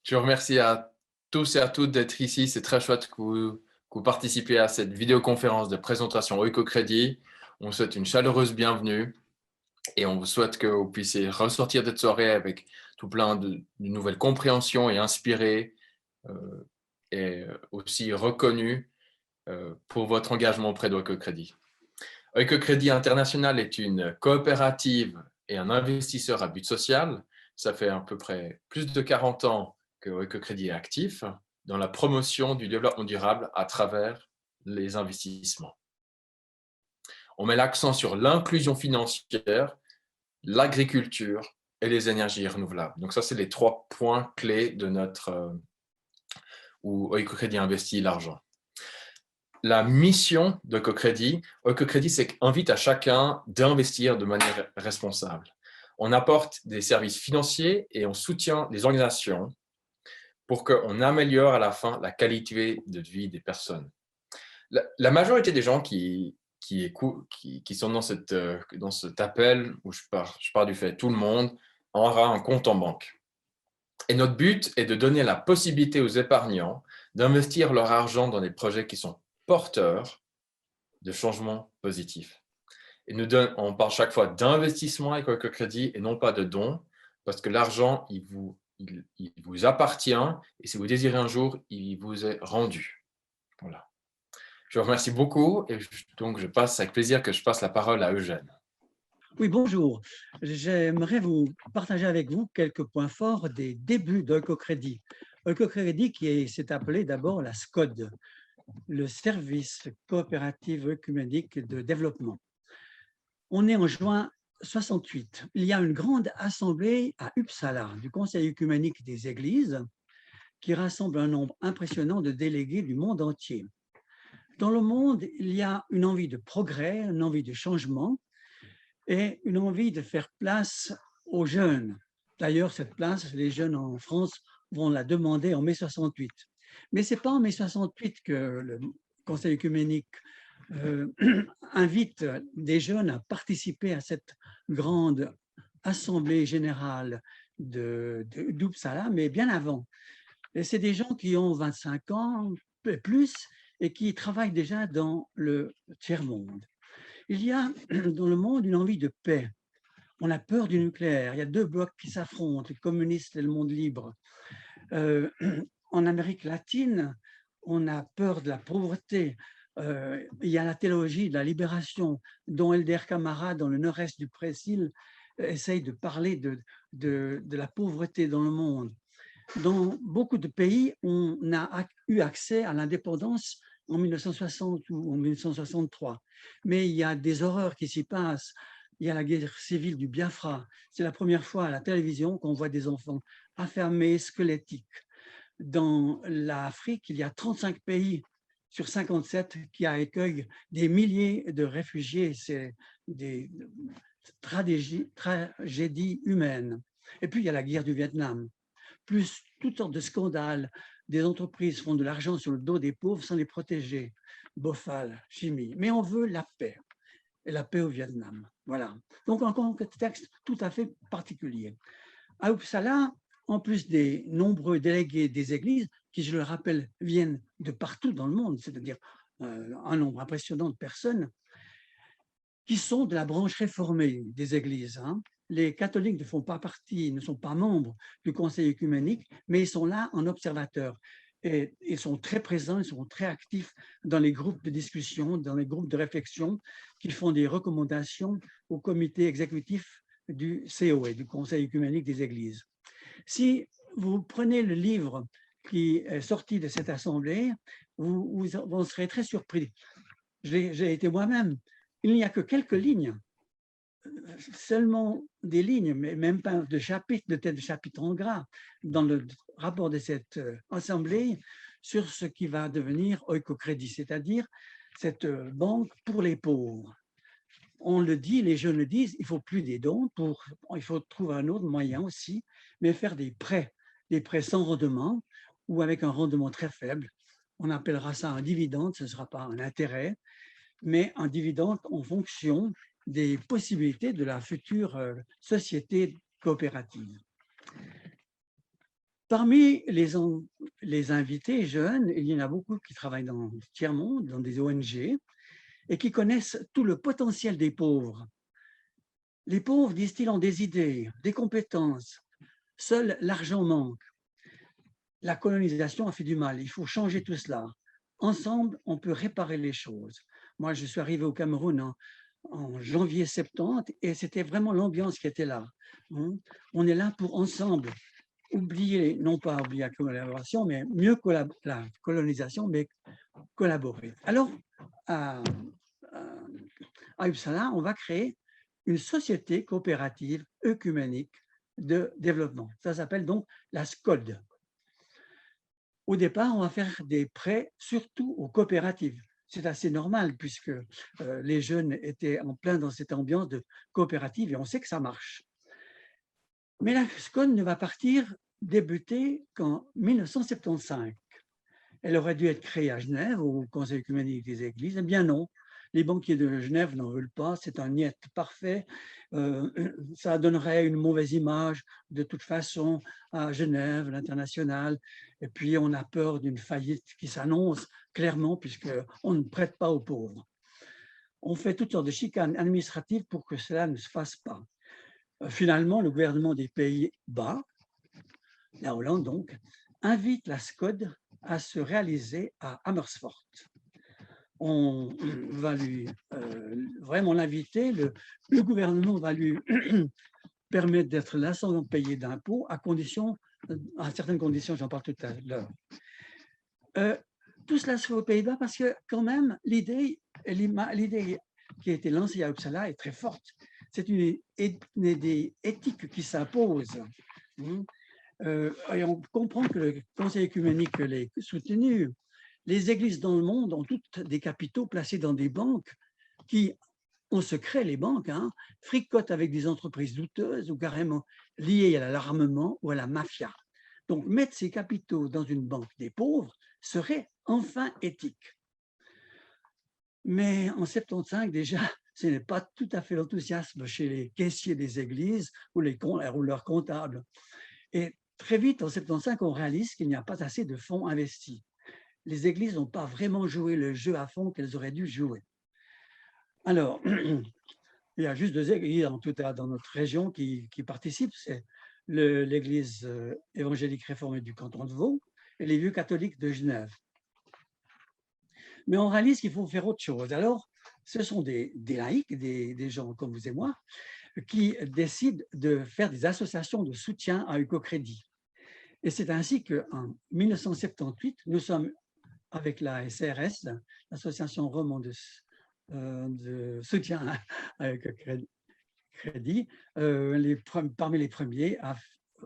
Je vous remercie à tous et à toutes d'être ici. C'est très chouette que vous participiez à cette vidéoconférence de présentation Oikocrédit. On vous souhaite une chaleureuse bienvenue et on vous souhaite que vous puissiez ressortir de cette soirée avec tout plein de nouvelles compréhensions et inspirés et aussi reconnus pour votre engagement auprès d'Oikocrédit. Oikocrédit International est une coopérative et un investisseur à but social. Ça fait à peu près plus de 40 ans que Oikocrédit est actif dans la promotion du développement durable à travers les investissements. On met l'accent sur l'inclusion financière, l'agriculture et les énergies renouvelables. Donc ça, c'est les 3 points clés de où Oikocrédit investit l'argent. La mission d'Oikocrédit, c'est qu'invite à chacun d'investir de manière responsable. On apporte des services financiers et on soutient les organisations pour qu'on améliore à la fin la qualité de vie des personnes. La majorité des gens qui sont dans cet appel où je pars du fait tout le monde aura un compte en banque. Et notre but est de donner la possibilité aux épargnants d'investir leur argent dans des projets qui sont porteurs de changements positifs. Et on parle chaque fois d'investissement avec Oikocrédit et non pas de dons, parce que l'argent, il vous appartient et si vous désirez un jour, il vous est rendu. Voilà. Je vous remercie beaucoup et donc je passe avec plaisir que je passe la parole à Eugène. Oui, bonjour. J'aimerais vous partager avec vous quelques points forts des débuts d'Oikocrédit. Oikocrédit qui s'est appelé d'abord la SCODE, le Service coopératif œcuménique de développement. On est en juin 68. Il y a une grande assemblée à Uppsala du Conseil œcuménique des Églises qui rassemble un nombre impressionnant de délégués du monde entier. Dans le monde, il y a une envie de progrès, une envie de changement, et une envie de faire place aux jeunes. D'ailleurs, cette place, les jeunes en France vont la demander en mai 68. Mais ce n'est pas en mai 68 que le Conseil œcuménique invite des jeunes à participer à cette grande assemblée générale d'Uppsala, mais bien avant. Et c'est des gens qui ont 25 ans et plus et qui travaillent déjà dans le tiers-monde. Il y a dans le monde une envie de paix. On a peur du nucléaire. Il y a deux blocs qui s'affrontent, les communistes et le monde libre. Euh, en Amérique latine, on a peur de la pauvreté. Il y a la théologie de la libération, dont Elder Camara, dans le nord-est du Brésil, essaye de parler de la pauvreté dans le monde. Dans beaucoup de pays, on a eu accès à l'indépendance en 1960 ou en 1963. Mais il y a des horreurs qui s'y passent. Il y a la guerre civile du Biafra. C'est la première fois à la télévision qu'on voit des enfants affairés, squelettiques. Dans l'Afrique, il y a 35 pays sur 57 qui accueillent des milliers de réfugiés. C'est des tragédies humaines. Et puis, il y a la guerre du Vietnam, plus toutes sortes de scandales. Des entreprises font de l'argent sur le dos des pauvres sans les protéger. Bofal, chimie. Mais on veut la paix. Et la paix au Vietnam. Voilà. Donc, un contexte tout à fait particulier. À Uppsala, en plus des nombreux délégués des églises, qui, je le rappelle, viennent de partout dans le monde, c'est-à-dire un nombre impressionnant de personnes, qui sont de la branche réformée des églises. Les catholiques ne font pas partie, ne sont pas membres du Conseil œcuménique, mais ils sont là en observateurs. Et ils sont très présents, ils sont très actifs dans les groupes de discussion, dans les groupes de réflexion, qui font des recommandations au comité exécutif du COE, du Conseil œcuménique des Églises. Si vous prenez le livre qui est sorti de cette assemblée, vous serez très surpris. J'ai été moi-même. Il n'y a que quelques lignes, seulement des lignes, mais même pas de chapitres, de tête de chapitre en gras, dans le rapport de cette assemblée sur ce qui va devenir Oikocrédit, c'est-à-dire cette banque pour les pauvres. On le dit, les jeunes le disent, il ne faut plus des dons, il faut trouver un autre moyen aussi, mais faire des prêts sans rendement ou avec un rendement très faible. On appellera ça un dividende, ce ne sera pas un intérêt, mais un dividende en fonction des possibilités de la future société coopérative. Parmi les invités jeunes, il y en a beaucoup qui travaillent dans le tiers-monde, dans des ONG, et qui connaissent tout le potentiel des pauvres. Les pauvres, disent-ils, ont des idées, des compétences. Seul l'argent manque. La colonisation a fait du mal. Il faut changer tout cela. Ensemble, on peut réparer les choses. Moi, je suis arrivé au Cameroun en janvier 70 et c'était vraiment l'ambiance qui était là. On est là pour ensemble oublier, non pas oublier la collaboration, mais mieux la colonisation, mais collaborer. Alors, à Uppsala, on va créer une société coopérative œcuménique de développement. Ça s'appelle donc la SCODE. Au départ, on va faire des prêts surtout aux coopératives. C'est assez normal puisque les jeunes étaient en plein dans cette ambiance de coopérative et on sait que ça marche. Mais la SCODE ne va débuter qu'en 1975. Elle aurait dû être créée à Genève, au Conseil œcuménique des Églises. Eh bien non, les banquiers de Genève n'en veulent pas, c'est un niet parfait. Ça donnerait une mauvaise image de toute façon à Genève, l'international. Et puis on a peur d'une faillite qui s'annonce clairement puisqu'on ne prête pas aux pauvres. On fait toutes sortes de chicanes administratives pour que cela ne se fasse pas. Finalement, le gouvernement des Pays-Bas, la Hollande donc, invite la SCODE à se réaliser à Amersfoort. On va lui vraiment l'inviter, le gouvernement va lui permettre d'être là sans payer d'impôts à certaines conditions, j'en parle tout à l'heure. Tout cela se fait aux Pays-Bas parce que quand même l'idée qui a été lancée à Uppsala est très forte. C'est une idée éthique qui s'impose. Et on comprend que le Conseil œcuménique l'a soutenu. Les églises dans le monde ont toutes des capitaux placés dans des banques qui, en secret, les banques, fricotent avec des entreprises douteuses ou carrément liées à l'armement ou à la mafia. Donc, mettre ces capitaux dans une banque des pauvres serait enfin éthique. Mais en 75, déjà, ce n'est pas tout à fait l'enthousiasme chez les caissiers des églises ou leurs comptables. Et très vite, en 75, on réalise qu'il n'y a pas assez de fonds investis. Les églises n'ont pas vraiment joué le jeu à fond qu'elles auraient dû jouer. Alors, il y a juste 2 églises, en tout cas dans notre région, qui participent. C'est l'église évangélique réformée du canton de Vaud et les vieux catholiques de Genève. Mais on réalise qu'il faut faire autre chose. Alors, ce sont des laïcs, des gens comme vous et moi, qui décident de faire des associations de soutien à Eucocrédit. Et c'est ainsi qu'en 1978, nous sommes avec la SRS, l'association romande de soutien à Eucocrédit, parmi les premiers à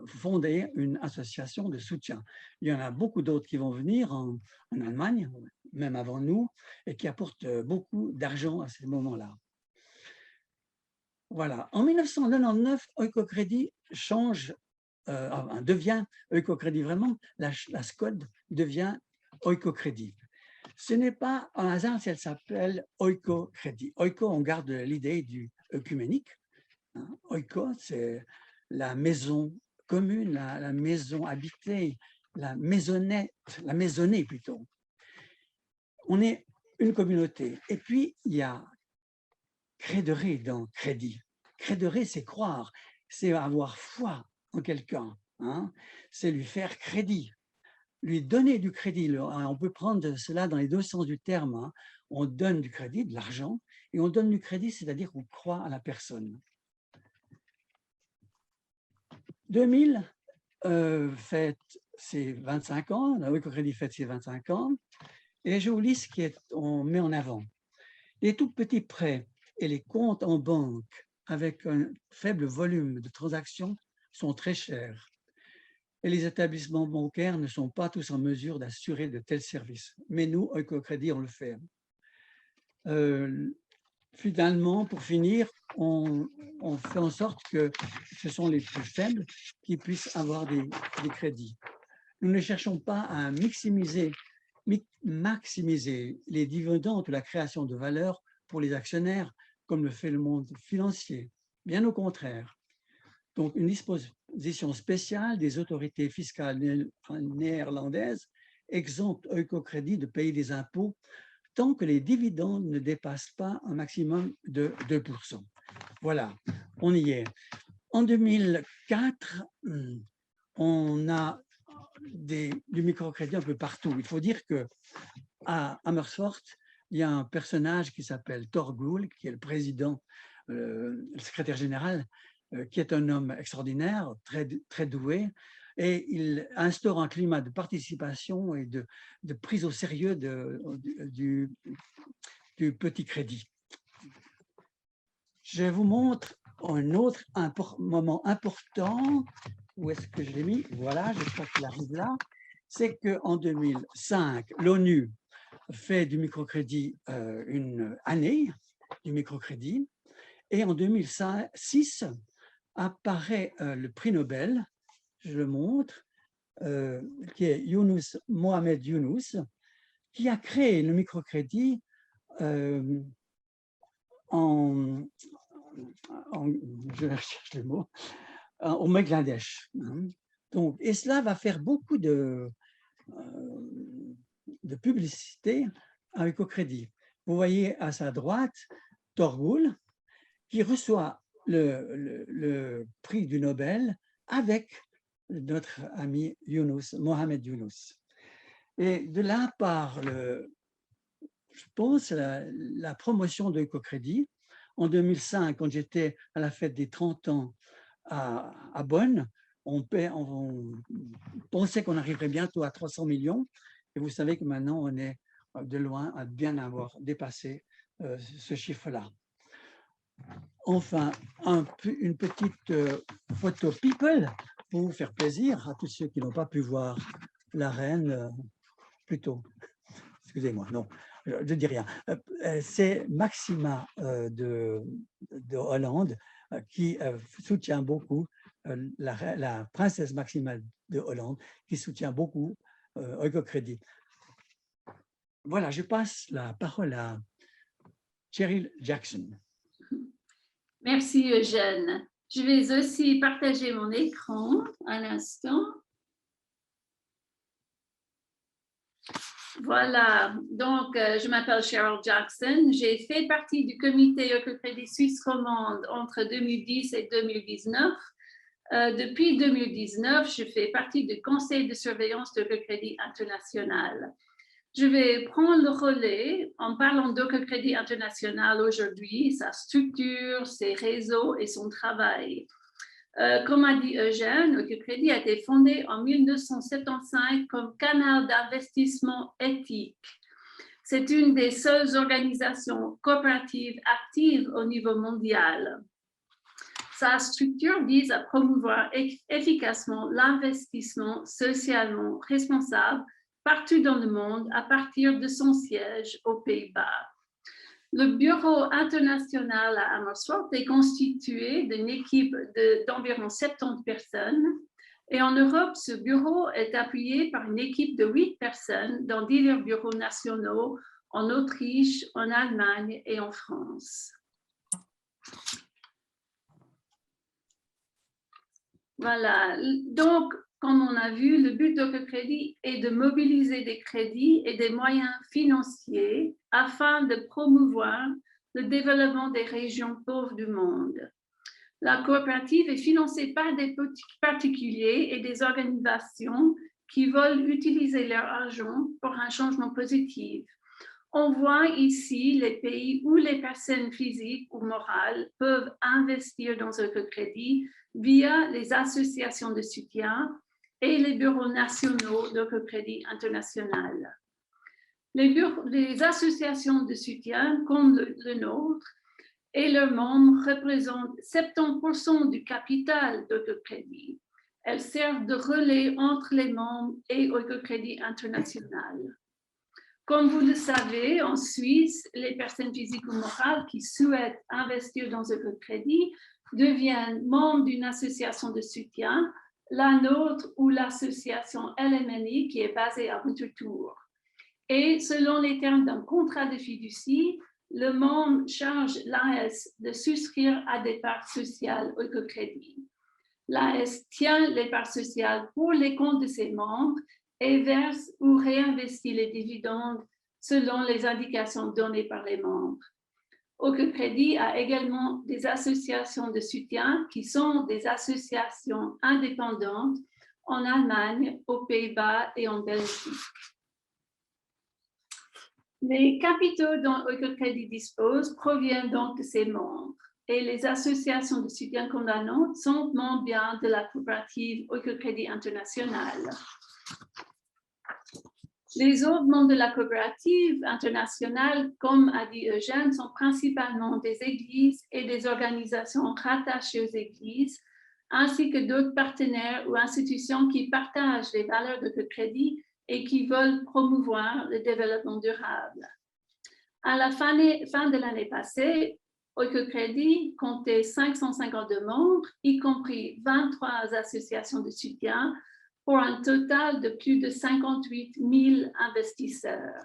fonder une association de soutien. Il y en a beaucoup d'autres qui vont venir en Allemagne, même avant nous, et qui apportent beaucoup d'argent à ce moment-là. Voilà. En 1999, Eucocrédit devient Eucocrédit vraiment, la SCODE devient Eucocrédit. Ce n'est pas un hasard si elle s'appelle Eucocrédit. Euco, on garde l'idée du œcuménique. Euco, c'est la maison commune, la maison habitée, la maisonnée plutôt. On est une communauté. Et puis, il y a crédere dans crédit. Crédere, c'est croire, c'est avoir foi en quelqu'un, c'est lui faire crédit, lui donner du crédit. On peut prendre cela dans les 2 sens du terme. On donne du crédit, de l'argent, et on donne du crédit, c'est-à-dire qu'on croit à la personne. 2000 fête ses 25 ans, Eucocrédit fête ses 25 ans, et je vous lis ce qu'on met en avant. Les tout petits prêts et les comptes en banque avec un faible volume de transactions sont très chers. Et les établissements bancaires ne sont pas tous en mesure d'assurer de tels services. Mais nous, Eucocrédit, on le fait. Finalement, pour finir, on fait en sorte que ce sont les plus faibles qui puissent avoir des crédits. Nous ne cherchons pas à maximiser les dividendes ou la création de valeur pour les actionnaires, comme le fait le monde financier. Bien au contraire. Donc, disposition spéciale des autorités fiscales néerlandaises exemptent Eukocredit de payer des impôts tant que les dividendes ne dépassent pas un maximum de 2%. Voilà, on y est. En 2004, on a du microcrédit un peu partout. Il faut dire qu'à Amersfoort, il y a un personnage qui s'appelle Thorgoul, qui est le président, le secrétaire général, qui est un homme extraordinaire, très doué, et il instaure un climat de participation et de prise au sérieux du petit crédit. Je vous montre un autre moment important. Où est-ce que je l'ai mis? Voilà, je crois qu'il arrive là. C'est qu'en 2005, l'ONU fait du microcrédit une année du microcrédit. Et en 2006, apparaît le prix Nobel, je le montre, qui est Mohamed Yunus, qui a créé le microcrédit je cherche le mot, au Bangladesh. Donc, et cela va faire beaucoup de publicité avec Eukocredit. Vous voyez à sa droite Thorgoul, qui reçoit le prix du Nobel avec notre ami Yunus, Mohamed Yunus. Et de là part, je pense, la promotion de Eukocredit. En 2005, quand j'étais à la fête des 30 ans à Bonn, on pensait qu'on arriverait bientôt à 300 millions. Et vous savez que maintenant, on est de loin à bien avoir dépassé ce chiffre-là. Enfin, une petite photo people pour vous faire plaisir à tous ceux qui n'ont pas pu voir la reine plus tôt. Excusez-moi, non, je ne dis rien. C'est Maxima de Hollande qui soutient beaucoup, la princesse Maxima de Hollande, qui soutient beaucoup Eukocredit. Voilà, je passe la parole à Cheryl Jackson. Merci Eugène. Je vais aussi partager mon écran un instant. Voilà, donc je m'appelle Cheryl Jackson. J'ai fait partie du comité Eukocredit Suisse romande entre 2010 et 2019. Depuis 2019, je fais partie du conseil de surveillance d'Eukocredit International. Je vais prendre le relais en parlant d'Eukocredit International aujourd'hui, sa structure, ses réseaux et son travail. Comme a dit Eugène, Eukocredit a été fondé en 1975 comme canal d'investissement éthique. C'est une des seules organisations coopératives actives au niveau mondial. Sa structure vise à promouvoir efficacement l'investissement socialement responsable partout dans le monde à partir de son siège aux Pays-Bas. Le bureau international à Amersfoort est constitué d'une équipe d'environ 70 personnes et en Europe, ce bureau est appuyé par une équipe de 8 personnes dans divers bureaux nationaux en Autriche, en Allemagne et en France. Voilà, donc comme on a vu, le but d'Eukocredit est de mobiliser des crédits et des moyens financiers afin de promouvoir le développement des régions pauvres du monde. La coopérative est financée par des particuliers et des organisations qui veulent utiliser leur argent pour un changement positif. On voit ici les pays où les personnes physiques ou morales peuvent investir dans Eukocredit via les associations de soutien et les bureaux nationaux d'Eukocredit International. Les associations de soutien comme le nôtre et leurs membres représentent 70% du capital d'Eukocredit. Elles servent de relais entre les membres et Eukocredit International. Comme vous le savez, en Suisse, les personnes physiques ou morales qui souhaitent investir dans Eukocredit deviennent membres d'une association de soutien, la nôtre ou l'association LMNI qui est basée à Winterthur. Et selon les termes d'un contrat de fiducie, le membre charge l'AS de souscrire à des parts sociales Eukocredit. L'AS tient les parts sociales pour les comptes de ses membres et verse ou réinvestit les dividendes selon les indications données par les membres. Oecocredit a également des associations de soutien qui sont des associations indépendantes en Allemagne, aux Pays-Bas et en Belgique. Les capitaux dont Oecocredit dispose proviennent donc de ses membres et les associations de soutien condamnantes sont membres bien de la coopérative Oecocredit internationale. Les autres membres de la coopérative internationale, comme a dit Eugène, sont principalement des églises et des organisations rattachées aux églises, ainsi que d'autres partenaires ou institutions qui partagent les valeurs d'Oecocredit et qui veulent promouvoir le développement durable. À la fin de l'année passée, Oecocredit comptait 552 membres, y compris 23 associations de soutien, pour un total de plus de 58 000 investisseurs.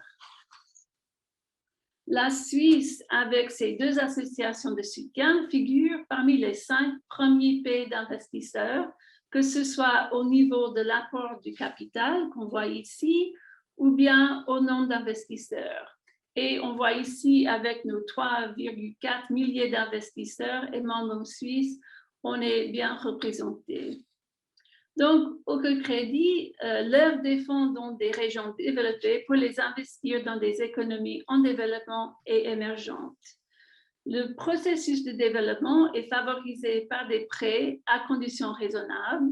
La Suisse, avec ses 2 associations de soutien, figure parmi les 5 premiers pays d'investisseurs, que ce soit au niveau de l'apport du capital qu'on voit ici, ou bien au nombre d'investisseurs. Et on voit ici, avec nos 3,4 milliers d'investisseurs et membres suisses, on est bien représentés. Donc, Oecocredit leur défend dans des régions développées pour les investir dans des économies en développement et émergentes. Le processus de développement est favorisé par des prêts à conditions raisonnables,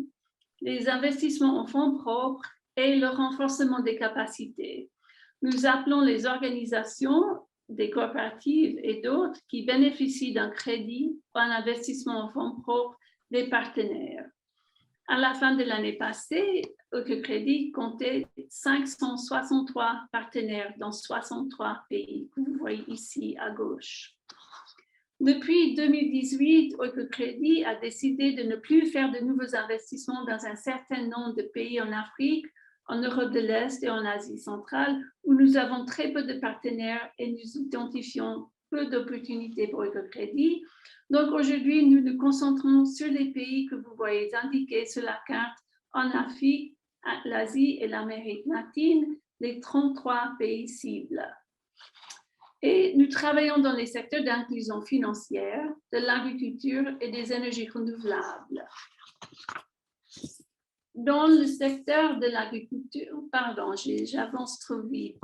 les investissements en fonds propres et le renforcement des capacités. Nous appelons les organisations, des coopératives et d'autres qui bénéficient d'un crédit ou un investissement en fonds propres des partenaires. À la fin de l'année passée, Oecocredit comptait 563 partenaires dans 63 pays, que vous voyez ici à gauche. Depuis 2018, Oecocredit a décidé de ne plus faire de nouveaux investissements dans un certain nombre de pays en Afrique, en Europe de l'Est et en Asie centrale, où nous avons très peu de partenaires et nous identifions peu d'opportunités pour Oecocredit. Donc aujourd'hui, nous nous concentrons sur les pays que vous voyez indiqués sur la carte en Afrique, l'Asie et l'Amérique latine, les 33 pays cibles. Et nous travaillons dans les secteurs d'inclusion financière, de l'agriculture et des énergies renouvelables. Dans le secteur de l'agriculture, pardon, j'avance trop vite.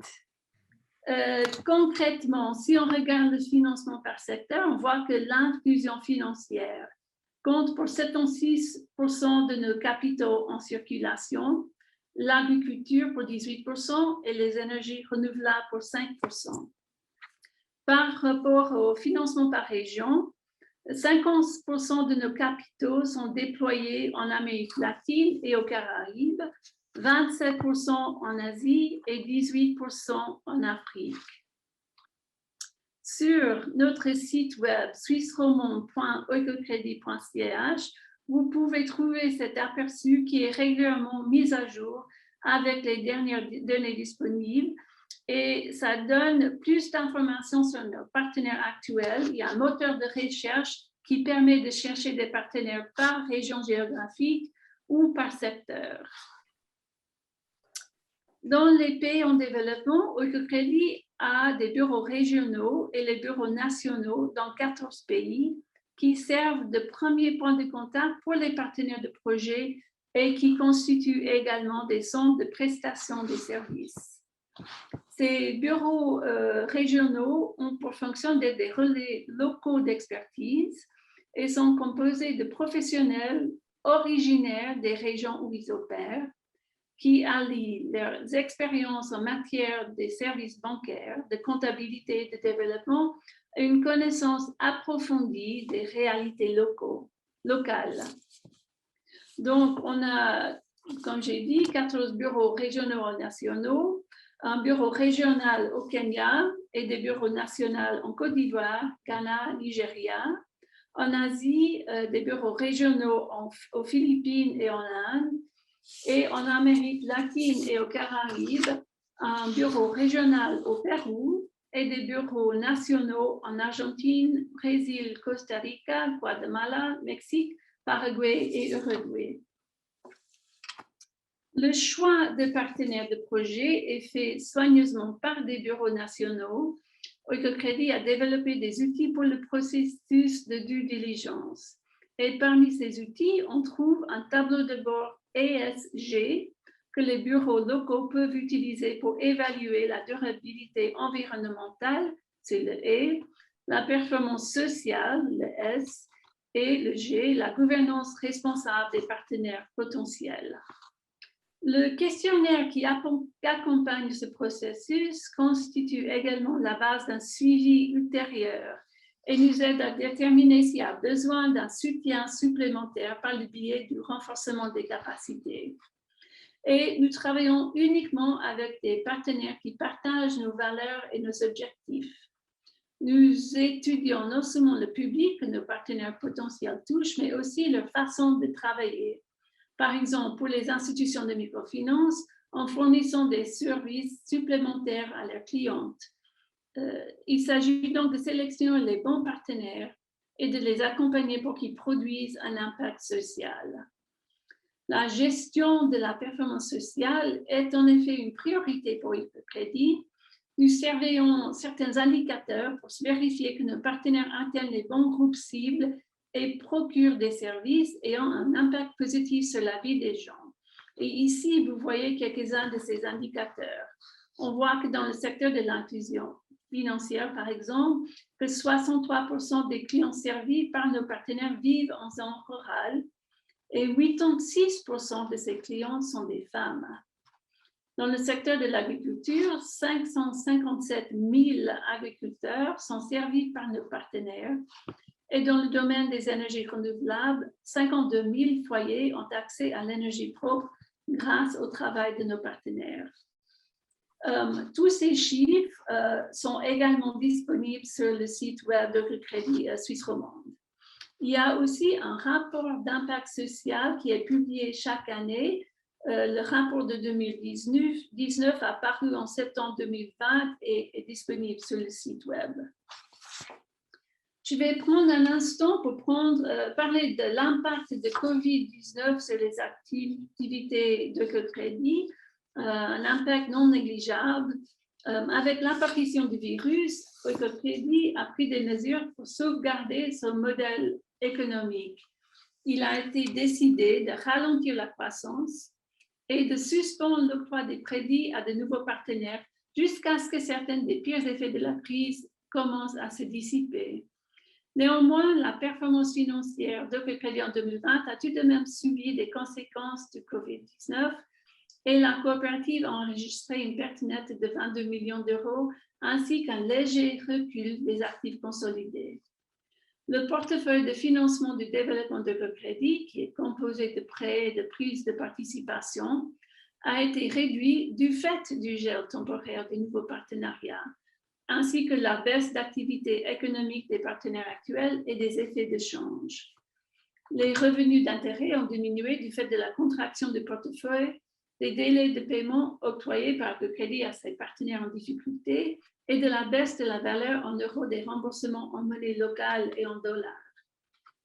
Concrètement, si on regarde le financement par secteur, on voit que l'inclusion financière compte pour 76% de nos capitaux en circulation, l'agriculture pour 18% et les énergies renouvelables pour 5%. Par rapport au financement par région, 50% de nos capitaux sont déployés en Amérique latine et aux Caraïbes, 27% en Asie et 18% en Afrique. Sur notre site web swissromond.oecocredit.ch, vous pouvez trouver cet aperçu qui est régulièrement mis à jour avec les dernières données disponibles et ça donne plus d'informations sur nos partenaires actuels. Il y a un moteur de recherche qui permet de chercher des partenaires par région géographique ou par secteur. Dans les pays en développement, Oecocredit a des bureaux régionaux et les bureaux nationaux dans 14 pays qui servent de premier point de contact pour les partenaires de projet et qui constituent également des centres de prestation des services. Ces bureaux régionaux ont pour fonction d'être des relais locaux d'expertise et sont composés de professionnels originaires des régions où ils opèrent, qui allient leurs expériences en matière des services bancaires, de comptabilité et de développement à une connaissance approfondie des réalités locales. Donc, on a, comme j'ai dit, 14 bureaux régionaux et nationaux, un bureau régional au Kenya et des bureaux nationaux en Côte d'Ivoire, Ghana, Nigeria. En Asie, des bureaux régionaux aux Philippines et en Inde. Et en Amérique latine et aux Caraïbes, un bureau régional au Pérou et des bureaux nationaux en Argentine, Brésil, Costa Rica, Guatemala, Mexique, Paraguay et Uruguay. Le choix de partenaires de projet est fait soigneusement par des bureaux nationaux. Oikocredit a développé des outils pour le processus de due diligence. Et parmi ces outils, on trouve un tableau de bord ESG que les bureaux locaux peuvent utiliser pour évaluer la durabilité environnementale, c'est le E, la performance sociale, le S, et le G, la gouvernance responsable des partenaires potentiels. Le questionnaire qui accompagne ce processus constitue également la base d'un suivi ultérieur et nous aide à déterminer s'il y a besoin d'un soutien supplémentaire par le biais du renforcement des capacités. Et nous travaillons uniquement avec des partenaires qui partagent nos valeurs et nos objectifs. Nous étudions non seulement le public que nos partenaires potentiels touchent, mais aussi leur façon de travailler. Par exemple, pour les institutions de microfinance, en fournissant des services supplémentaires à leurs clientes. Il s'agit donc de sélectionner les bons partenaires et de les accompagner pour qu'ils produisent un impact social. La gestion de la performance sociale est en effet une priorité pour Oikocredit. Nous surveillons certains indicateurs pour vérifier que nos partenaires atteignent les bons groupes cibles et procurent des services ayant un impact positif sur la vie des gens. Et ici, vous voyez quelques-uns de ces indicateurs. On voit que dans le secteur de l'inclusion financière, par exemple, que 63% des clients servis par nos partenaires vivent en zone rurale et 86% de ces clients sont des femmes. Dans le secteur de l'agriculture, 557 000 agriculteurs sont servis par nos partenaires. Et dans le domaine des énergies renouvelables, 52 000 foyers ont accès à l'énergie propre grâce au travail de nos partenaires. Tous ces chiffres sont également disponibles sur le site web d'Oikocredit Suisse romande. Il y a aussi un rapport d'impact social qui est publié chaque année. Le rapport de 2019 a paru en septembre 2020 et est disponible sur le site web. Je vais prendre un instant pour parler de l'impact de COVID-19 sur les activités d'Oikocredit, un impact non négligeable. Avec l'apparition du virus, Oikocredit a pris des mesures pour sauvegarder son modèle économique. Il a été décidé de ralentir la croissance et de suspendre l'octroi des crédits à de nouveaux partenaires jusqu'à ce que certains des pires effets de la crise commencent à se dissiper. Néanmoins, la performance financière d'Oikocredit en 2020 a tout de même subi des conséquences du COVID-19 et la coopérative a enregistré une perte nette de 22 millions d'euros ainsi qu'un léger recul des actifs consolidés. Le portefeuille de financement du développement d'Oikocredit, qui est composé de prêts et de prises de participation, a été réduit du fait du gel temporaire des nouveaux partenariats, ainsi que la baisse d'activité économique des partenaires actuels et des effets de change. Les revenus d'intérêt ont diminué du fait de la contraction du portefeuille, des délais de paiement octroyés par Oikocredit à ses partenaires en difficulté et de la baisse de la valeur en euros des remboursements en monnaie locale et en dollars.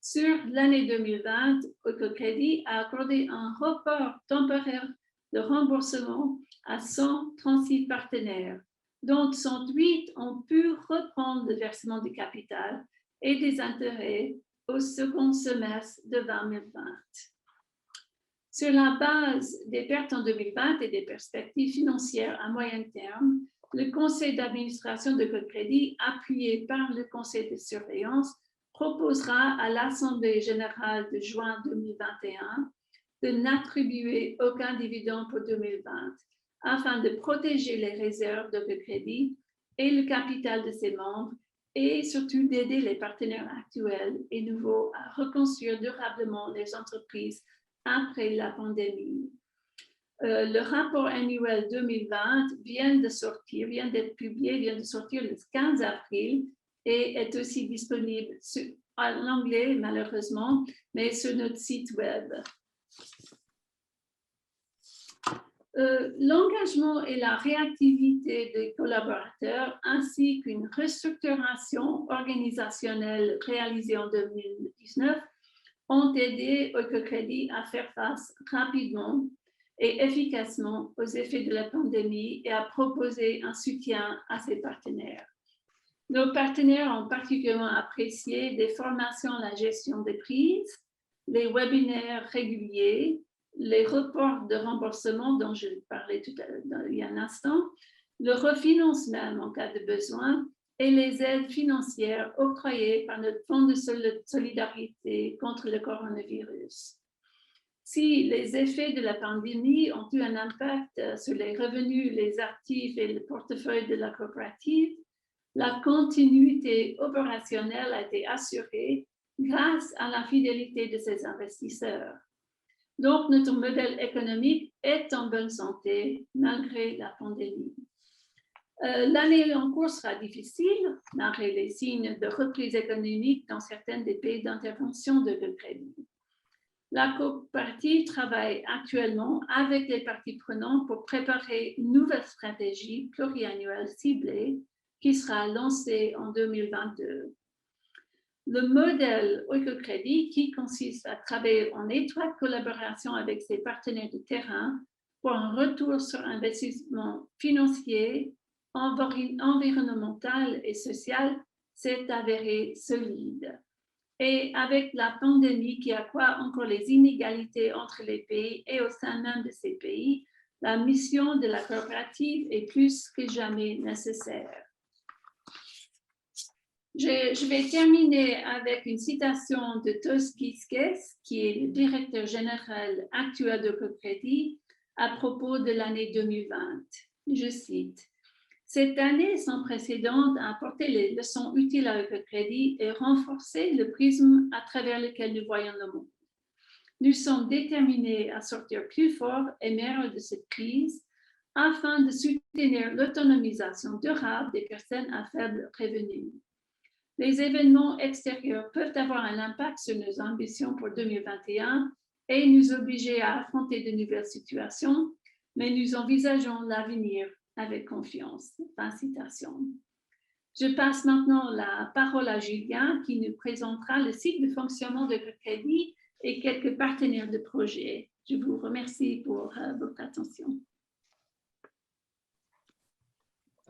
Sur l'année 2020, Oikocredit a accordé un report temporaire de remboursement à 136 partenaires, dont 108 ont pu reprendre le versement du capital et des intérêts au second semestre de 2020. Sur la base des pertes en 2020 et des perspectives financières à moyen terme, le conseil d'administration d'Oikocredit, appuyé par le conseil de surveillance, proposera à l'Assemblée générale de juin 2021 de n'attribuer aucun dividende pour 2020 afin de protéger les réserves d'Oikocredit et le capital de ses membres et surtout d'aider les partenaires actuels et nouveaux à reconstruire durablement les entreprises après la pandémie. Le rapport annuel 2020 vient d'être publié, vient de sortir le 15 avril et est aussi disponible en anglais malheureusement, mais sur notre site web. L'engagement et la réactivité des collaborateurs ainsi qu'une restructuration organisationnelle réalisée en 2019 ont aidé Oikocredit à faire face rapidement et efficacement aux effets de la pandémie et à proposer un soutien à ses partenaires. Nos partenaires ont particulièrement apprécié des formations à la gestion des crises, les webinaires réguliers, les reports de remboursement dont je parlais il y a un instant, le refinancement en cas de besoin et les aides financières octroyées par notre Fonds de solidarité contre le coronavirus. Si les effets de la pandémie ont eu un impact sur les revenus, les actifs et le portefeuille de la coopérative, la continuité opérationnelle a été assurée grâce à la fidélité de ses investisseurs. Donc, notre modèle économique est en bonne santé malgré la pandémie. L'année en cours sera difficile, malgré les signes de reprise économique dans certains des pays d'intervention de Oikocredit. La coopérative travaille actuellement avec les parties prenantes pour préparer une nouvelle stratégie pluriannuelle ciblée qui sera lancée en 2022. Le modèle Oikocredit, qui consiste à travailler en étroite collaboration avec ses partenaires de terrain pour un retour sur investissement financier, environnemental et social, s'est avéré solide. Et avec la pandémie qui accroît encore les inégalités entre les pays et au sein même de ces pays, la mission de la coopérative est plus que jamais nécessaire. Je vais terminer avec une citation de Tos Giskes, qui est le directeur général actuel de Oikocredit, à propos de l'année 2020. Je cite: « Cette année sans précédent a apporté les leçons utiles à Oikocredit et renforcé le prisme à travers lequel nous voyons le monde. Nous sommes déterminés à sortir plus forts et meilleurs de cette crise afin de soutenir l'autonomisation durable des personnes à faible revenu. Les événements extérieurs peuvent avoir un impact sur nos ambitions pour 2021 et nous obliger à affronter de nouvelles situations, mais nous envisageons l'avenir avec confiance. » Fin citation. Je passe maintenant la parole à Julien qui nous présentera le cycle de fonctionnement de Oikocredit et quelques partenaires de projet. Je vous remercie pour votre attention.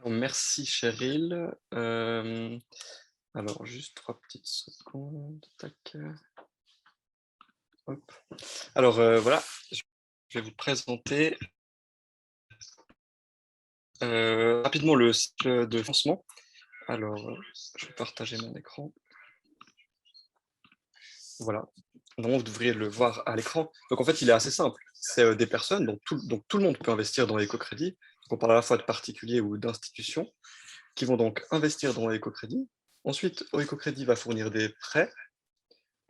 Merci Cheryl. Alors, juste 3 petites secondes. Tac. Hop. Alors, voilà, je vais vous présenter rapidement le cycle de financement. Alors, je vais partager mon écran. Voilà, normalement, vous devriez le voir à l'écran. Donc, en fait, il est assez simple. C'est des personnes, donc tout le monde peut investir dans Oikocredit. On parle à la fois de particuliers ou d'institutions qui vont donc investir dans Oikocredit. Ensuite, Oikocredit va fournir des prêts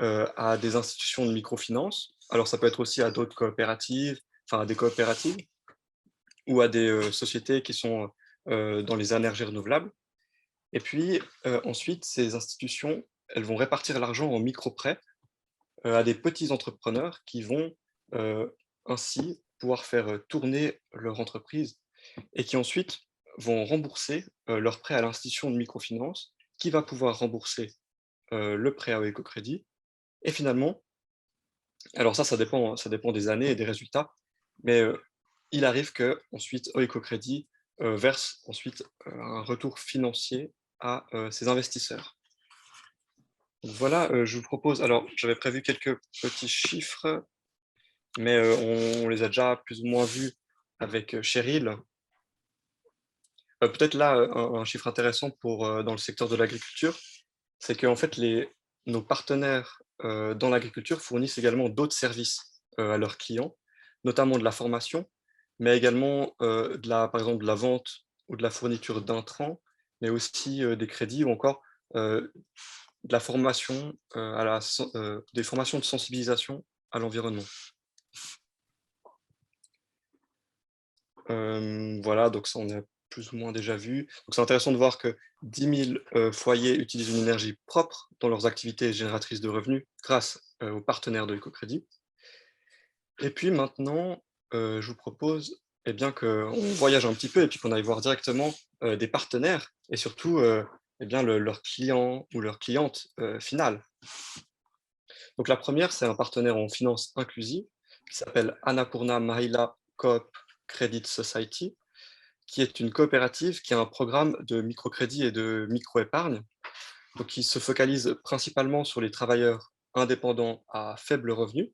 à des institutions de microfinance. Alors, ça peut être aussi à d'autres coopératives, enfin à des coopératives ou à des sociétés qui sont dans les énergies renouvelables. Et puis, ensuite, ces institutions, elles vont répartir l'argent en micro-prêts à des petits entrepreneurs qui vont ainsi pouvoir faire tourner leur entreprise et qui ensuite vont rembourser leur prêt à l'institution de microfinance qui va pouvoir rembourser le prêt à Oikocredit. Et finalement, alors ça dépend des années et des résultats, mais il arrive que ensuite Oikocredit verse ensuite un retour financier à ses investisseurs. Donc voilà, je vous propose, alors j'avais prévu quelques petits chiffres, mais on les a déjà plus ou moins vus avec Cheryl. Peut-être là, un chiffre intéressant dans le secteur de l'agriculture, c'est qu'en fait, nos partenaires dans l'agriculture fournissent également d'autres services à leurs clients, notamment de la formation, mais également par exemple de la vente ou de la fourniture d'intrants, mais aussi des crédits ou encore de la formation, des formations de sensibilisation à l'environnement. Voilà, donc ça on a plus ou moins déjà vu. Donc c'est intéressant de voir que 10 000 foyers utilisent une énergie propre dans leurs activités génératrices de revenus grâce aux partenaires de Oikocredit. Et puis maintenant, je vous propose qu'on voyage un petit peu et puis qu'on aille voir directement des partenaires et surtout leurs clients ou leurs clientes finales. Donc la première, c'est un partenaire en finance inclusive qui s'appelle Annapurna Mahila Coop Credit Society, qui est une coopérative qui a un programme de microcrédit et de micro-épargne, donc qui se focalise principalement sur les travailleurs indépendants à faible revenu.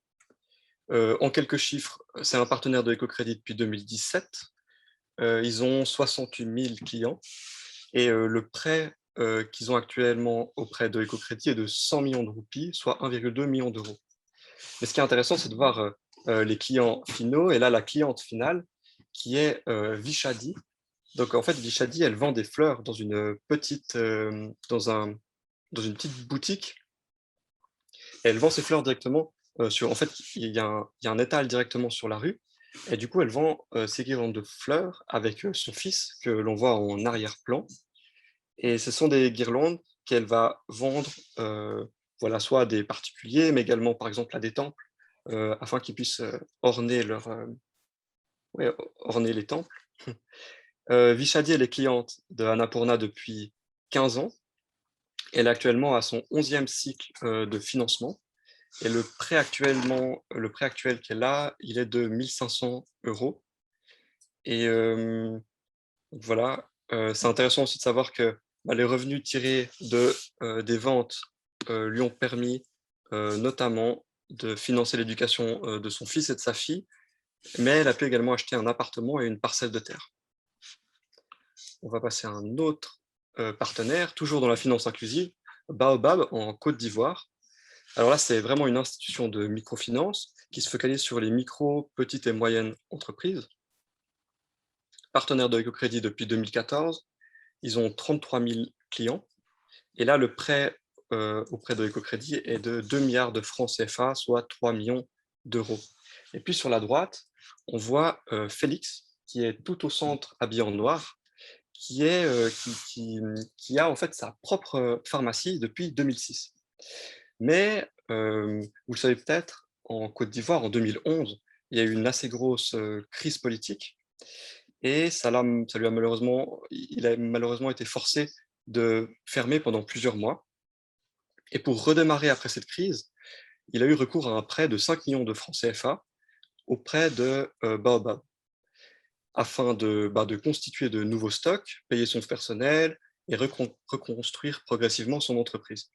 En quelques chiffres, c'est un partenaire de Ecocredit depuis 2017. Ils ont 68 000 clients et le prêt qu'ils ont actuellement auprès de Ecocredit est de 100 millions de roupies, soit 1,2 million d'euros. Mais ce qui est intéressant, c'est de voir les clients finaux, et là, la cliente finale, qui est Vishadi. Donc, en fait, Vishadi, elle vend des fleurs dans une petite, dans une petite boutique. Et elle vend ses fleurs directement sur... En fait, il y a un étal directement sur la rue. Et du coup, elle vend ses guirlandes de fleurs avec son fils, que l'on voit en arrière-plan. Et ce sont des guirlandes qu'elle va vendre voilà, soit à des particuliers, mais également, par exemple, à des temples, afin qu'ils puissent orner les temples. Vishadi, elle est cliente de Annapurna depuis 15 ans. Elle est actuellement à son 11e cycle de financement. Et le prêt actuel qu'elle a, il est de 1 500 euros. Et voilà, c'est intéressant aussi de savoir que les revenus tirés des ventes lui ont permis notamment de financer l'éducation de son fils et de sa fille, mais elle a pu également acheter un appartement et une parcelle de terre. On va passer à un autre partenaire, toujours dans la finance inclusive, Baobab en Côte d'Ivoire. Alors là, c'est vraiment une institution de microfinance qui se focalise sur les micro, petites et moyennes entreprises. Partenaire de Ecocredit depuis 2014, ils ont 33 000 clients. Et là, le prêt auprès de Ecocredit est de 2 milliards de francs CFA, soit 3 millions d'euros. Et puis sur la droite, on voit Félix, qui est tout au centre, habillé en noir, qui a en fait sa propre pharmacie depuis 2006. Mais, vous le savez peut-être, en Côte d'Ivoire, en 2011, il y a eu une assez grosse crise politique, et il a malheureusement été forcé de fermer pendant plusieurs mois. Et pour redémarrer après cette crise, il a eu recours à un prêt de 5 millions de francs CFA auprès de Baobab, afin de constituer de nouveaux stocks, payer son personnel et reconstruire progressivement son entreprise.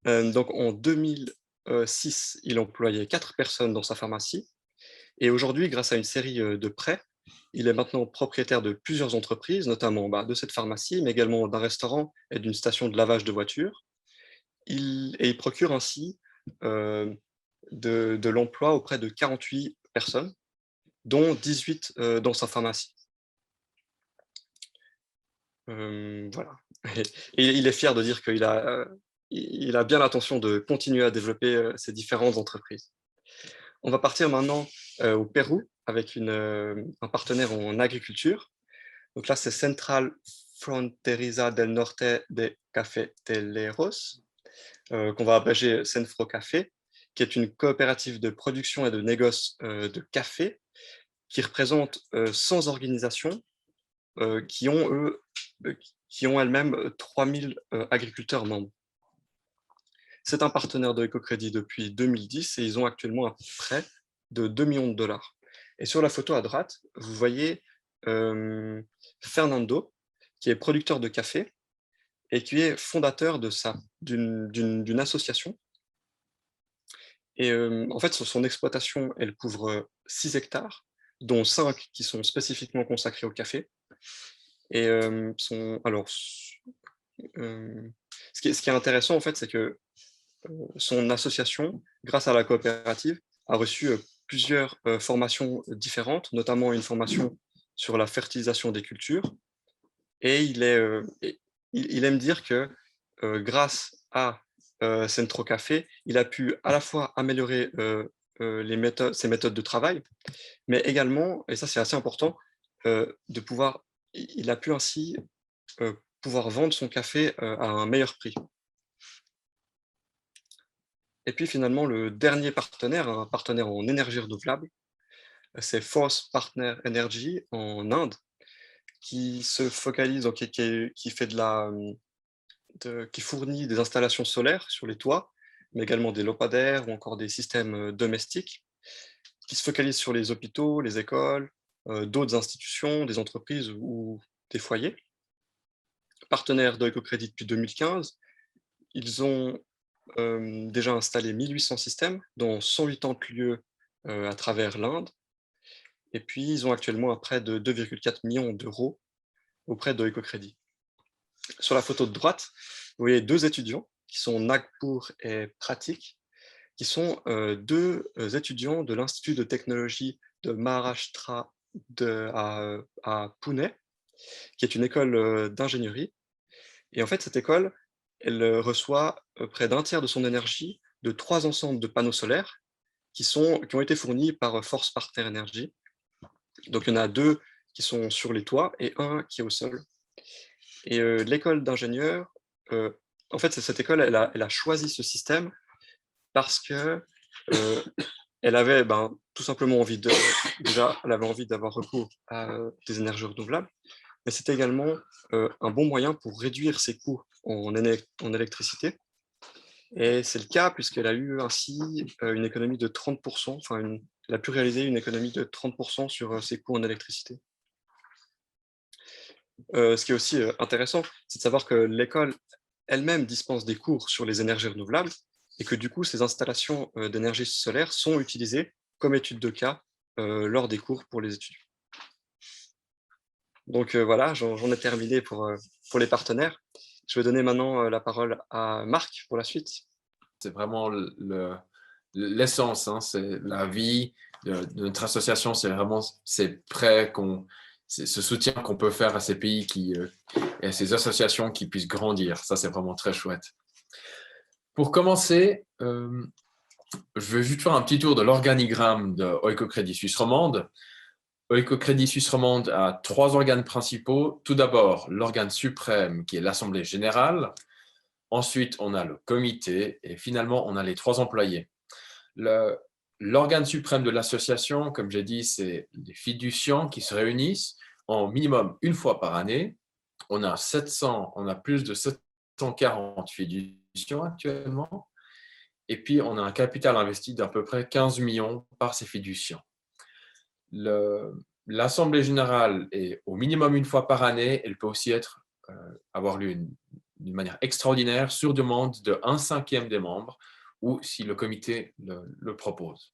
Donc en 2006, il employait 4 personnes dans sa pharmacie, et aujourd'hui, grâce à une série de prêts, il est maintenant propriétaire de plusieurs entreprises, notamment de cette pharmacie, mais également d'un restaurant et d'une station de lavage de voitures. Il procure ainsi de l'emploi auprès de 48 personnes, dont 18 dans sa pharmacie. Voilà. Et il est fier de dire qu'il a bien l'intention de continuer à développer ces différentes entreprises. On va partir maintenant au Pérou avec un partenaire en agriculture. Donc là, c'est Central Fronteriza del Norte de Cafeteleros, qu'on va abréger Senfro Café, qui est une coopérative de production et de négoce de café, qui représente 100 organisations qui ont elles-mêmes 3000 agriculteurs membres. C'est un partenaire de Ecocredit depuis 2010 et ils ont actuellement un prêt de 2 millions de dollars. Et sur la photo à droite, vous voyez Fernando, qui est producteur de café et qui est fondateur d'une association. Et en fait, son exploitation, elle couvre 6 hectares, dont 5 qui sont spécifiquement consacrés au café. Et ce qui est intéressant, en fait, c'est que son association, grâce à la coopérative, a reçu plusieurs formations différentes, notamment une formation sur la fertilisation des cultures. Et il aime dire que grâce à Centro Café, il a pu à la fois améliorer ses méthodes de travail, mais également, et ça c'est assez important, il a pu ainsi pouvoir vendre son café à un meilleur prix. Et puis finalement, le dernier partenaire, un partenaire en énergie renouvelable, c'est Force Partner Energy en Inde, qui se focalise, donc, qui fournit des installations solaires sur les toits, mais également des lampadaires ou encore des systèmes domestiques qui se focalisent sur les hôpitaux, les écoles, d'autres institutions, des entreprises ou des foyers. Partenaires d'Oikocredit depuis 2015, ils ont déjà installé 1800 systèmes dans 180 lieux à travers l'Inde. Et puis, ils ont actuellement un prêt de 2,4 millions d'euros auprès d'Oikocredit. Sur la photo de droite, vous voyez deux étudiants qui sont Nagpur et Pratik, qui sont deux étudiants de l'Institut de technologie de Maharashtra à Pune, qui est une école d'ingénierie. Et en fait, cette école, elle reçoit près d'un tiers de son énergie de 3 ensembles de panneaux solaires qui ont été fournis par Force Partner Energy. Donc, il y en a 2 qui sont sur les toits et un qui est au sol. Et l'école d'ingénieurs, en fait, cette école, elle a choisi ce système parce que elle avait tout simplement envie elle avait envie d'avoir recours à des énergies renouvelables, mais c'était également un bon moyen pour réduire ses coûts en électricité. Et c'est le cas puisqu'elle a eu ainsi une économie de 30%, elle a pu réaliser une économie de 30% sur ses coûts en électricité. Ce qui est aussi intéressant, c'est de savoir que l'école elle-même dispense des cours sur les énergies renouvelables et que du coup, ces installations d'énergie solaire sont utilisées comme étude de cas lors des cours pour les étudiants. Donc voilà, j'en ai terminé pour les partenaires. Je vais donner maintenant la parole à Marc pour la suite. C'est vraiment l'essence, hein, c'est la vie de notre association, c'est vraiment ce soutien qu'on peut faire à ces pays et à ces associations qui puissent grandir. Ça, c'est vraiment très chouette. Pour commencer, je vais juste faire un petit tour de l'organigramme de Oikocredit Suisse Romande. Oikocredit Suisse Romande a 3 organes principaux. Tout d'abord, l'organe suprême qui est l'Assemblée générale. Ensuite, on a le comité et finalement, on a les 3 employés. L'organe suprême de l'association, comme j'ai dit, c'est les fiduciants qui se réunissent en minimum une fois par année. On a plus de 740 fiduciants actuellement. Et puis, on a un capital investi d'à peu près 15 millions par ces fiduciants. L'Assemblée générale est au minimum une fois par année. Elle peut aussi avoir lieu d'une manière extraordinaire sur demande de 1/5 des membres ou si le comité le propose.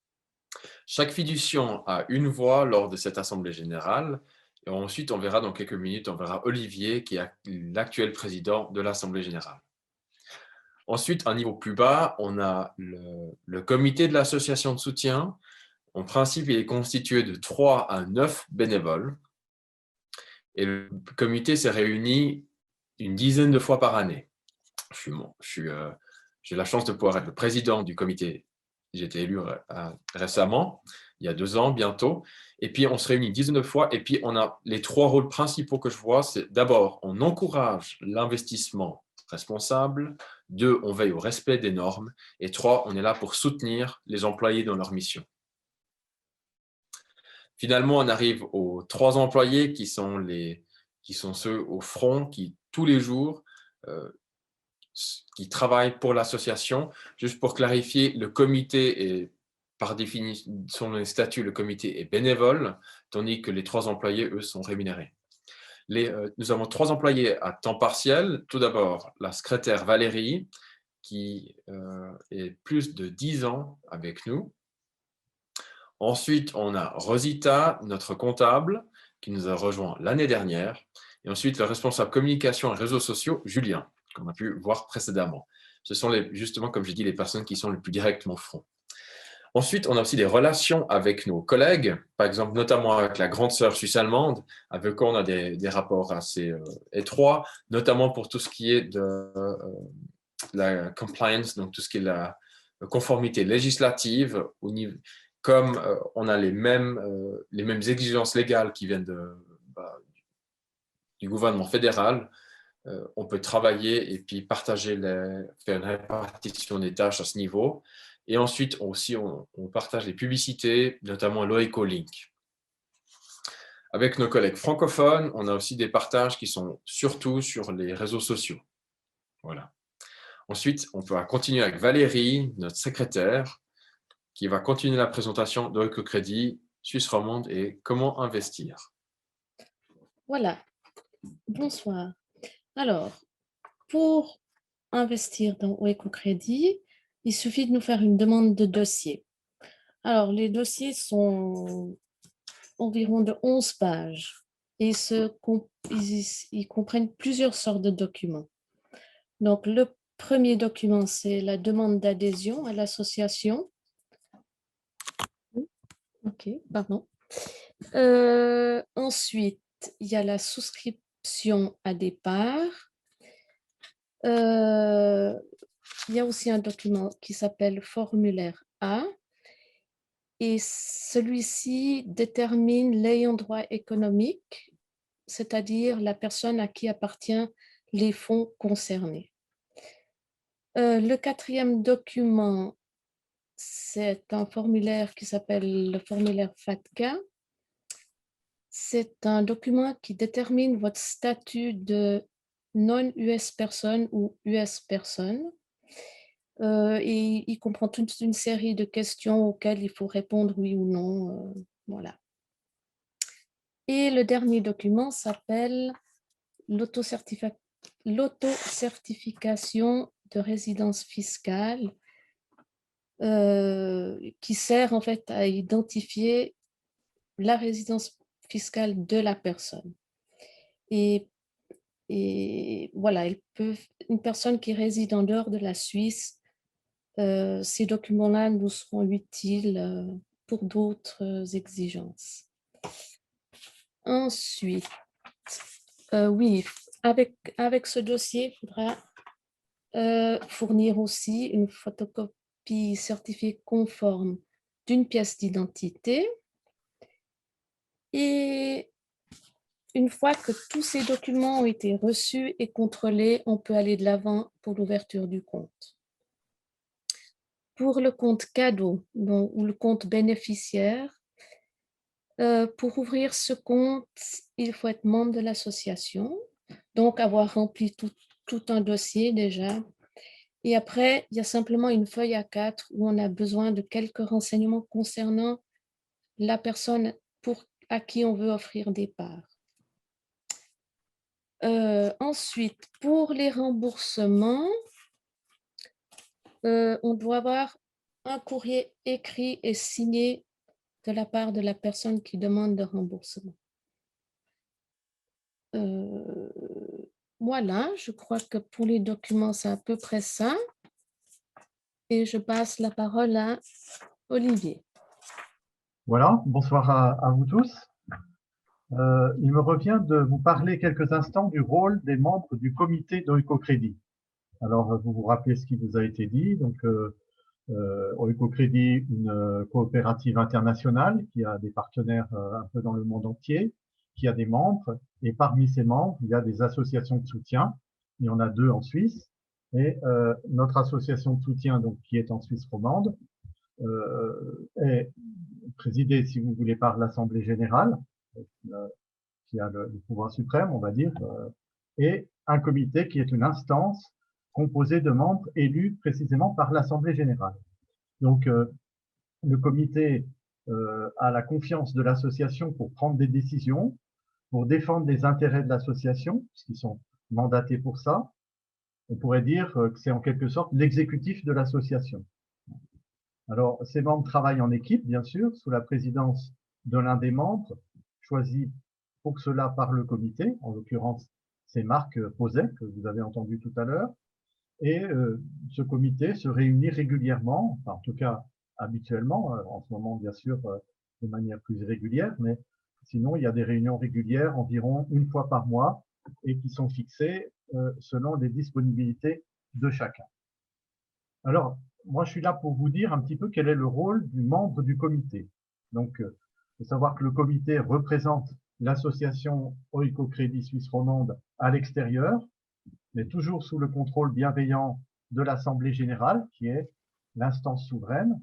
Chaque fiduciant a une voix lors de cette Assemblée générale. Et ensuite, on verra dans quelques minutes, on verra Olivier qui est l'actuel président de l'Assemblée générale. Ensuite, à un niveau plus bas, on a le comité de l'association de soutien. En principe, il est constitué de 3 à 9 bénévoles. Et le comité s'est réuni une dizaine de fois par année. J'ai la chance de pouvoir être le président du comité. J'ai été élu récemment, il y a 2 ans bientôt. Et puis, on se réunit une dizaine de fois. Et puis, on a les 3 rôles principaux que je vois. C'est d'abord, on encourage l'investissement responsable. 2, on veille au respect des normes. Et 3, on est là pour soutenir les employés dans leur mission. Finalement, on arrive aux 3 employés qui sont ceux au front, qui tous les jours qui travaillent pour l'association. Juste pour clarifier, le comité est, par définition, selon les statuts, le comité est bénévole, tandis que les 3 employés, eux, sont rémunérés. Nous avons 3 employés à temps partiel. Tout d'abord, la secrétaire Valérie, qui est plus de 10 ans avec nous. Ensuite, on a Rosita, notre comptable, qui nous a rejoint l'année dernière. Et ensuite, le responsable communication et réseaux sociaux, Julien, qu'on a pu voir précédemment. Ce sont justement, comme j'ai dit, les personnes qui sont le plus directement au front. Ensuite, on a aussi des relations avec nos collègues, par exemple, notamment avec la grande sœur suisse allemande, avec qui on a des rapports assez étroits, notamment pour tout ce qui est de la compliance, donc tout ce qui est la conformité législative, comme on a les mêmes exigences légales qui viennent du gouvernement fédéral, on peut travailler et puis faire une répartition des tâches à ce niveau. Et ensuite, aussi, on partage les publicités, notamment l'Oecolink. Avec nos collègues francophones, on a aussi des partages qui sont surtout sur les réseaux sociaux. Voilà. Ensuite, on va continuer avec Valérie, notre secrétaire, qui va continuer la présentation de Ecocrédit Suisse romande et comment investir. Voilà, bonsoir. Alors, pour investir dans Ecocrédit, il suffit de nous faire une demande de dossier. Alors, les dossiers sont environ de 11 pages et ils comprennent plusieurs sortes de documents. Donc, le premier document, c'est la demande d'adhésion à l'association. Ok, pardon. Ensuite, il y a la souscription à des parts. Il y a aussi un document qui s'appelle formulaire A. Et celui-ci détermine l'ayant droit économique, c'est-à-dire la personne à qui appartiennent les fonds concernés. Le quatrième document, c'est un formulaire qui s'appelle le formulaire FATCA. C'est un document qui détermine votre statut de non-US personne ou US personne. Et il comprend toute une série de questions auxquelles il faut répondre oui ou non. Voilà. Et le dernier document s'appelle l'autocertification de résidence fiscale qui sert en fait à identifier la résidence fiscale de la personne. Et voilà, une personne qui réside en dehors de la Suisse, ces documents-là nous seront utiles pour d'autres exigences. Ensuite, oui, avec ce dossier, il faudra fournir aussi une photocopie certifiée conforme d'une pièce d'identité. Et une fois que tous ces documents ont été reçus et contrôlés, on peut aller de l'avant pour l'ouverture du compte. Pour le compte cadeau ou le compte bénéficiaire, pour ouvrir ce compte, il faut être membre de l'association, donc avoir rempli tout un dossier déjà. Et après, il y a simplement une feuille A4 où on a besoin de quelques renseignements concernant la personne à qui on veut offrir des parts. Ensuite, pour les remboursements, on doit avoir un courrier écrit et signé de la part de la personne qui demande le remboursement. Voilà, je crois que pour les documents, c'est à peu près ça. Et je passe la parole à Olivier. Voilà, bonsoir à vous tous. Il me revient de vous parler quelques instants du rôle des membres du comité d'Oecocrédit. Alors, vous vous rappelez ce qui vous a été dit. Donc, Oecocrédit, une coopérative internationale qui a des partenaires un peu dans le monde entier, qui a des membres. Et parmi ces membres, il y a des associations de soutien. Il y en a 2 en Suisse. Et notre association de soutien, donc, qui est en Suisse romande, est présidée, si vous voulez, par l'Assemblée générale, qui a le pouvoir suprême, on va dire, et un comité qui est une instance composée de membres élus précisément par l'Assemblée générale. Donc, le comité a la confiance de l'association pour prendre des décisions, pour défendre les intérêts de l'association, puisqu'ils sont mandatés pour ça. On pourrait dire que c'est en quelque sorte l'exécutif de l'association. Alors, ces membres travaillent en équipe, bien sûr, sous la présidence de l'un des membres, choisi pour cela par le comité, en l'occurrence, c'est Marc Poset, que vous avez entendu tout à l'heure. Et ce comité se réunit régulièrement, enfin, en tout cas habituellement, en ce moment, bien sûr, de manière plus régulière, mais sinon, il y a des réunions régulières, environ 1 fois par mois, et qui sont fixées selon les disponibilités de chacun. Alors, moi, je suis là pour vous dire un petit peu quel est le rôle du membre du comité. Donc, il faut savoir que le comité représente l'association Oecocrédit Suisse romande à l'extérieur, mais toujours sous le contrôle bienveillant de l'Assemblée générale, qui est l'instance souveraine.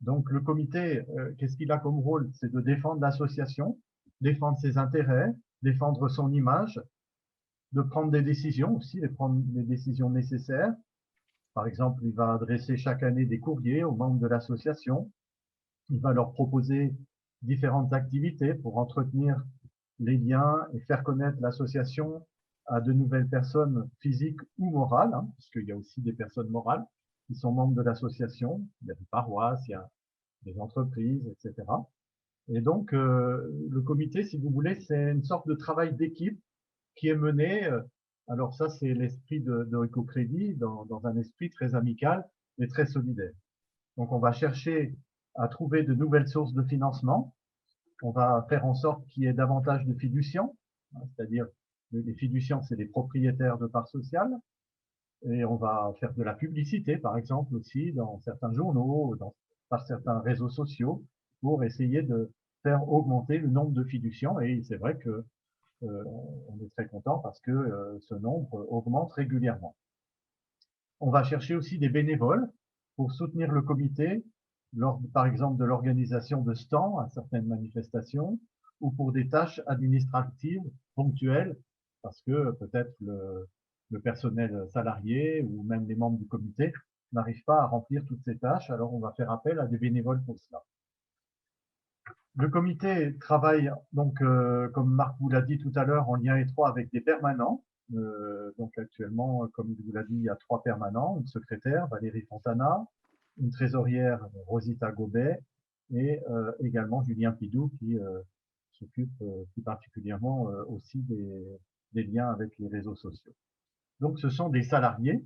Donc, le comité, qu'est-ce qu'il a comme rôle? C'est de défendre l'association, défendre ses intérêts, défendre son image, de prendre des décisions aussi, de prendre des décisions nécessaires, Par exemple, il va adresser chaque année des courriers aux membres de l'association. Il va leur proposer différentes activités pour entretenir les liens et faire connaître l'association à de nouvelles personnes physiques ou morales, hein, puisqu'il y a aussi des personnes morales qui sont membres de l'association. Il y a des paroisses, il y a des entreprises, etc. Et donc, le comité, si vous voulez, c'est une sorte de travail d'équipe qui est mené. Alors ça, c'est l'esprit de Ecocrédit, dans un esprit très amical et très solidaire. Donc, on va chercher à trouver de nouvelles sources de financement. On va faire en sorte qu'il y ait davantage de fiduciants, hein, c'est-à-dire les fiduciants, c'est les propriétaires de parts sociales. Et on va faire de la publicité, par exemple, aussi dans certains journaux, par certains réseaux sociaux, pour essayer de faire augmenter le nombre de fiduciants. Et c'est vrai que on est très content parce que ce nombre augmente régulièrement. On va chercher aussi des bénévoles pour soutenir le comité lors, par exemple, de l'organisation de stands à certaines manifestations ou pour des tâches administratives ponctuelles parce que peut-être le personnel salarié ou même les membres du comité n'arrivent pas à remplir toutes ces tâches, alors on va faire appel à des bénévoles pour cela. Le comité travaille donc, comme Marc vous l'a dit tout à l'heure, en lien étroit avec des permanents. Donc actuellement, comme il vous l'a dit, il y a 3 permanents, une secrétaire, Valérie Fontana, une trésorière, Rosita Gobet, et également Julien Pidou qui s'occupe plus particulièrement aussi des liens avec les réseaux sociaux. Donc ce sont des salariés,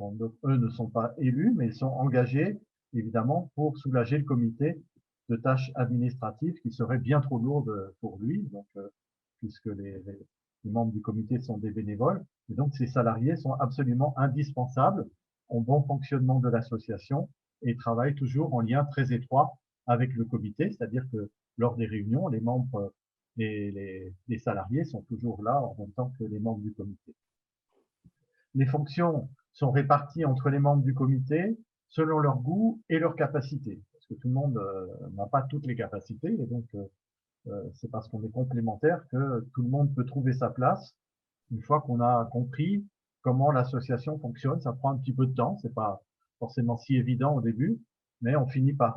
eux ne sont pas élus, mais ils sont engagés évidemment pour soulager le comité de tâches administratives qui seraient bien trop lourdes pour lui, donc, puisque les membres du comité sont des bénévoles. Et donc, ces salariés sont absolument indispensables au bon fonctionnement de l'association et travaillent toujours en lien très étroit avec le comité, c'est-à-dire que lors des réunions, les membres, les salariés sont toujours là en même temps que les membres du comité. Les fonctions sont réparties entre les membres du comité selon leur goût et leur capacité. Parce que tout le monde n'a pas toutes les capacités, et donc c'est parce qu'on est complémentaires que tout le monde peut trouver sa place. Une fois qu'on a compris comment l'association fonctionne, ça prend un petit peu de temps, c'est pas forcément si évident au début, mais on finit par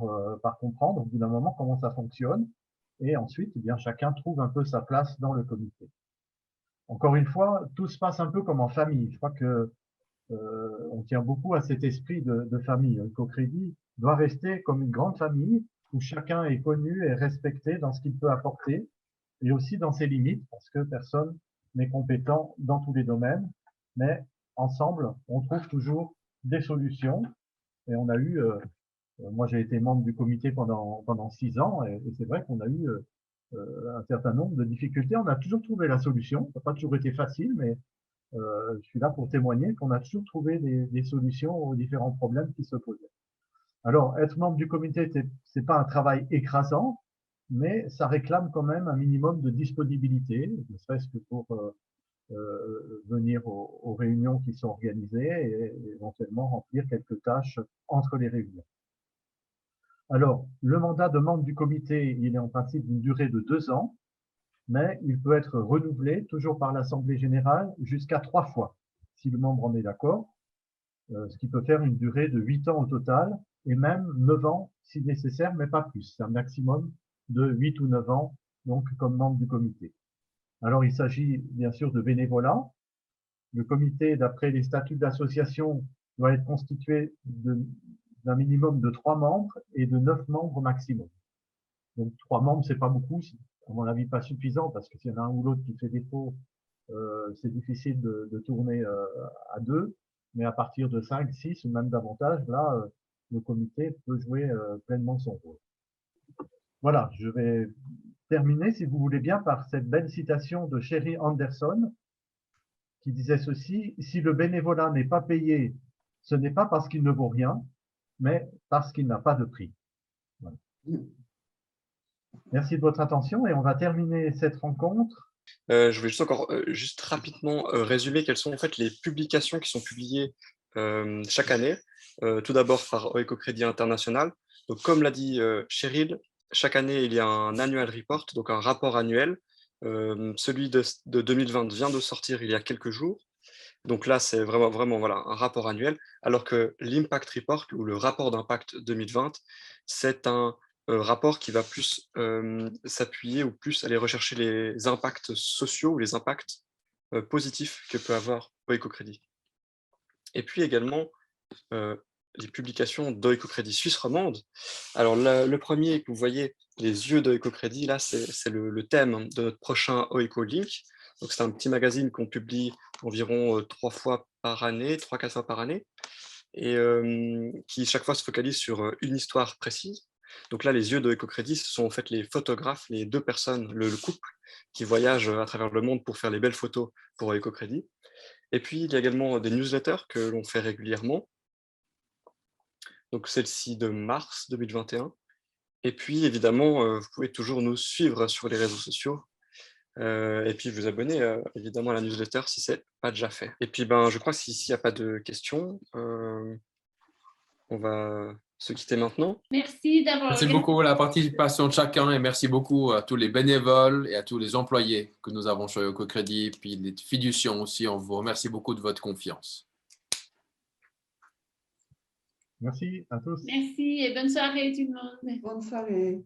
comprendre au bout d'un moment comment ça fonctionne, et ensuite, eh bien, chacun trouve un peu sa place dans le comité. Encore une fois, tout se passe un peu comme en famille. Je crois que on tient beaucoup à cet esprit de famille. Ecocrédit doit rester comme une grande famille où chacun est connu et respecté dans ce qu'il peut apporter et aussi dans ses limites parce que personne n'est compétent dans tous les domaines. Mais ensemble, on trouve toujours des solutions. Et on a eu, moi j'ai été membre du comité pendant 6 ans et c'est vrai qu'on a eu un certain nombre de difficultés. On a toujours trouvé la solution. Ça n'a pas toujours été facile, mais je suis là pour témoigner qu'on a toujours trouvé des solutions aux différents problèmes qui se posaient. Alors, être membre du comité, c'est pas un travail écrasant, mais ça réclame quand même un minimum de disponibilité, ne serait-ce que pour venir aux réunions qui sont organisées et éventuellement remplir quelques tâches entre les réunions. Alors, le mandat de membre du comité, il est en principe d'une durée de 2 ans, mais il peut être renouvelé toujours par l'Assemblée générale jusqu'à 3 fois, si le membre en est d'accord, ce qui peut faire une durée de 8 ans au total, et même 9 ans si nécessaire, mais pas plus. C'est un maximum de 8 ou 9 ans, donc comme membre du comité. Alors, il s'agit bien sûr de bénévolat. Le comité, d'après les statuts de l'association, doit être constitué d'un minimum de 3 membres et de 9 membres maximum. Donc, 3 membres, c'est pas beaucoup, à mon avis, pas suffisant, parce que s'il y en a un ou l'autre qui fait défaut, c'est difficile de tourner à 2. Mais à partir de 5, 6 ou même davantage, là, le comité peut jouer pleinement son rôle. Voilà, je vais terminer, si vous voulez bien, par cette belle citation de Sherry Anderson, qui disait ceci: « Si le bénévolat n'est pas payé, ce n'est pas parce qu'il ne vaut rien, mais parce qu'il n'a pas de prix. » Voilà. Merci de votre attention et on va terminer cette rencontre. Je vais juste encore juste rapidement résumer quelles sont en fait les publications qui sont publiées chaque année. Tout d'abord par Ecocrédit International. Donc, comme l'a dit Cheryl, chaque année il y a un annual report, donc un rapport annuel. Celui de 2020 vient de sortir il y a quelques jours. Donc là, c'est vraiment voilà, un rapport annuel, alors que l'Impact Report, ou le rapport d'impact 2020, c'est un rapport qui va plus s'appuyer ou plus aller rechercher les impacts sociaux ou les impacts positifs que peut avoir Oecocrédit. Et puis également, les publications d'Oecocrédit Suisse romande. Alors le premier que vous voyez, les yeux d'Oecocrédit, là c'est le thème de notre prochain Oecolink. Donc c'est un petit magazine qu'on publie environ 3-4 fois par année, et qui chaque fois se focalise sur une histoire précise. Donc là, les yeux d'Oecocrédit, ce sont en fait les photographes, les deux personnes, le couple, qui voyagent à travers le monde pour faire les belles photos pour Oecocrédit. Et puis il y a également des newsletters que l'on fait régulièrement. Donc celle-ci de mars 2021. Et puis évidemment, vous pouvez toujours nous suivre sur les réseaux sociaux et puis vous abonner évidemment à la newsletter si ce n'est pas déjà fait. Et puis je crois que s'il n'y a pas de questions, on va se quitter maintenant. Merci d'avoir Merci beaucoup pour la participation de chacun et merci beaucoup à tous les bénévoles et à tous les employés que nous avons chez Oecocrédit, puis les fiduciens aussi. On vous remercie beaucoup de votre confiance. Merci à tous. Merci et bonne soirée tout le monde. Bonne soirée.